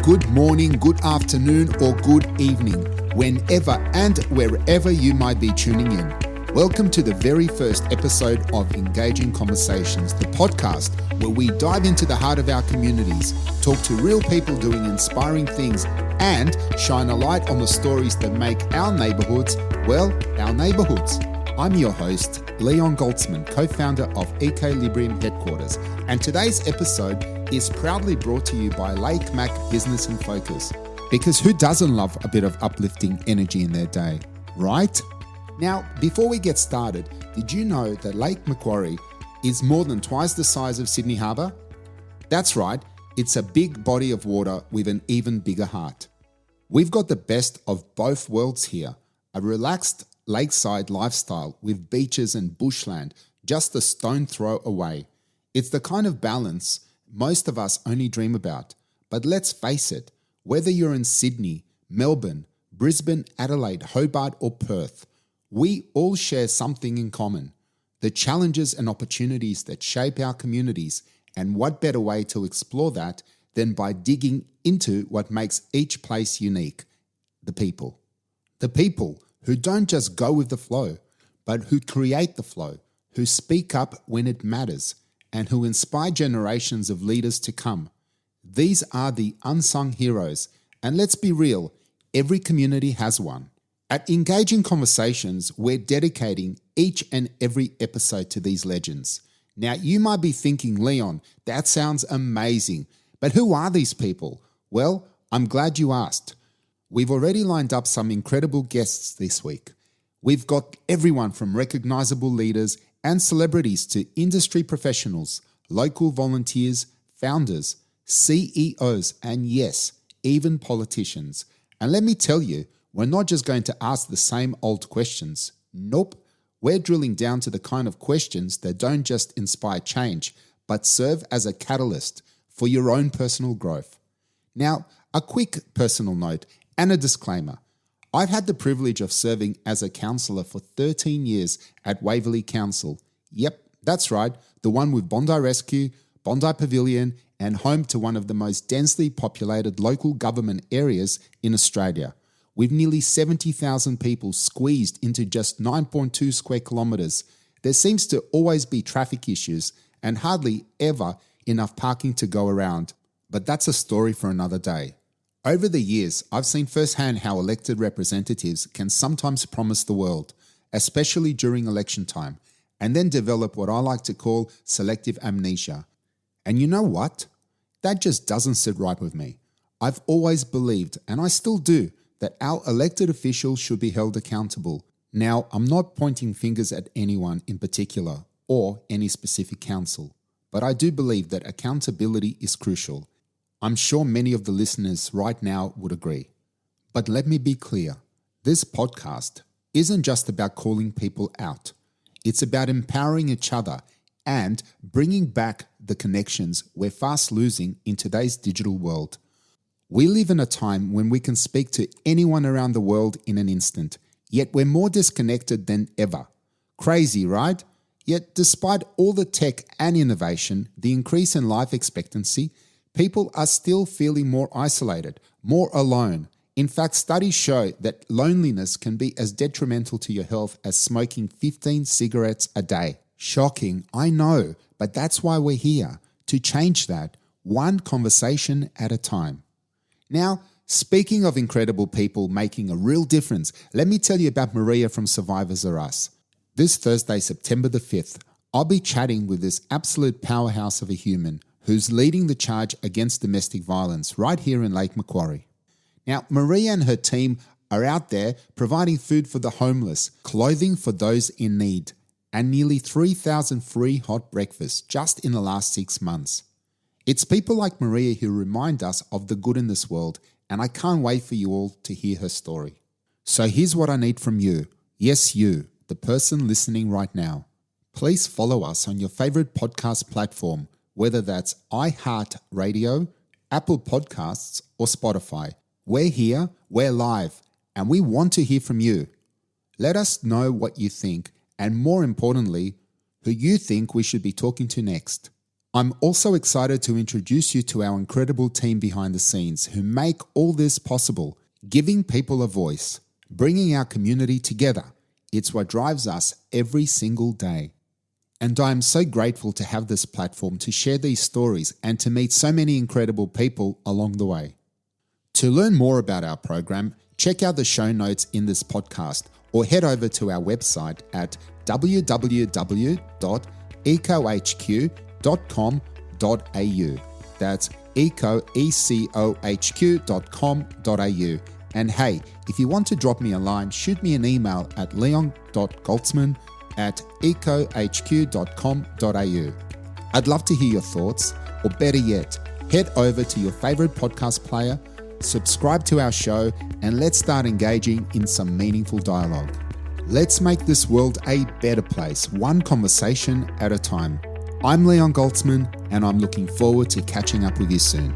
good morning, good afternoon, or good evening, whenever and wherever you might be tuning in. Welcome to the very first episode of Engaging Conversations, the podcast where we dive into the heart of our communities, talk to real people doing inspiring things, and shine a light on the stories that make our neighborhoods, well, our neighborhoods. I'm your host, Leon Goltsman, co-founder of Ecolibrium Headquarters, and today's episode is proudly brought to you by Lake Mac Business and Focus. Because who doesn't love a bit of uplifting energy in their day, right? Now, before we get started, did you know that Lake Macquarie is more than twice the size of Sydney Harbour? That's right, it's a big body of water with an even bigger heart. We've got the best of both worlds here, a relaxed lakeside lifestyle with beaches and bushland just a stone throw away. It's the kind of balance most of us only dream about. But let's face it, whether you're in Sydney, Melbourne, Brisbane, Adelaide, Hobart or Perth, we all share something in common: the challenges and opportunities that shape our communities. And what better way to explore that than by digging into what makes each place unique? The people. The people who don't just go with the flow, but who create the flow, who speak up when it matters, and who inspire generations of leaders to come. These are the unsung heroes, and let's be real, every community has one. At Engaging Conversations, we're dedicating each and every episode to these legends. Now, you might be thinking, Leon, that sounds amazing, but who are these people? Well, I'm glad you asked. We've already lined up some incredible guests this week. We've got everyone from recognizable leaders and celebrities to industry professionals, local volunteers, founders, CEOs, and yes, even politicians. And let me tell you, we're not just going to ask the same old questions. Nope, we're drilling down to the kind of questions that don't just inspire change, but serve as a catalyst for your own personal growth. Now, a quick personal note and a disclaimer. I've had the privilege of serving as a councillor for 13 years at Waverley Council. Yep, that's right, the one with Bondi Rescue, Bondi Pavilion, and home to one of the most densely populated local government areas in Australia, with nearly 70,000 people squeezed into just 9.2 square kilometres. There seems to always be traffic issues and hardly ever enough parking to go around. But that's a story for another day. Over the years, I've seen firsthand how elected representatives can sometimes promise the world, especially during election time, and then develop what I like to call selective amnesia. And you know what? That just doesn't sit right with me. I've always believed, and I still do, that our elected officials should be held accountable. Now, I'm not pointing fingers at anyone in particular or any specific council, but I do believe that accountability is crucial. I'm sure many of the listeners right now would agree. But let me be clear, this podcast isn't just about calling people out. It's about empowering each other and bringing back the connections we're fast losing in today's digital world. We live in a time when we can speak to anyone around the world in an instant, yet we're more disconnected than ever. Crazy, right? Yet despite all the tech and innovation, the increase in life expectancy, people are still feeling more isolated, more alone. In fact, studies show that loneliness can be as detrimental to your health as smoking 15 cigarettes a day. Shocking, I know, but that's why we're here, to change that, one conversation at a time. Now, speaking of incredible people making a real difference, let me tell you about Maria from Survivors Are Us. This Thursday, September the 5th, I'll be chatting with this absolute powerhouse of a human who's leading the charge against domestic violence right here in Lake Macquarie. Now, Maria and her team are out there providing food for the homeless, clothing for those in need, and nearly 3,000 free hot breakfasts just in the last 6 months. It's people like Maria who remind us of the good in this world, and I can't wait for you all to hear her story. So here's what I need from you. Yes, you, the person listening right now. Please follow us on your favorite podcast platform, whether that's iHeartRadio, Apple Podcasts, or Spotify. We're here, we're live, and we want to hear from you. Let us know what you think, and more importantly, who you think we should be talking to next. I'm also excited to introduce you to our incredible team behind the scenes who make all this possible, giving people a voice, bringing our community together. It's what drives us every single day. And I am so grateful to have this platform to share these stories and to meet so many incredible people along the way. To learn more about our program, check out the show notes in this podcast or head over to our website at www.ecohq.com.au. That's ecohq.com.au. And hey, if you want to drop me a line, shoot me an email at leon.goltsman@ecohq.com.au. I'd love to hear your thoughts, or better yet, head over to your favorite podcast player, subscribe to our show, and let's start engaging in some meaningful dialogue. Let's make this world a better place, one conversation at a time. I'm Leon Goltsman, and I'm looking forward to catching up with you soon.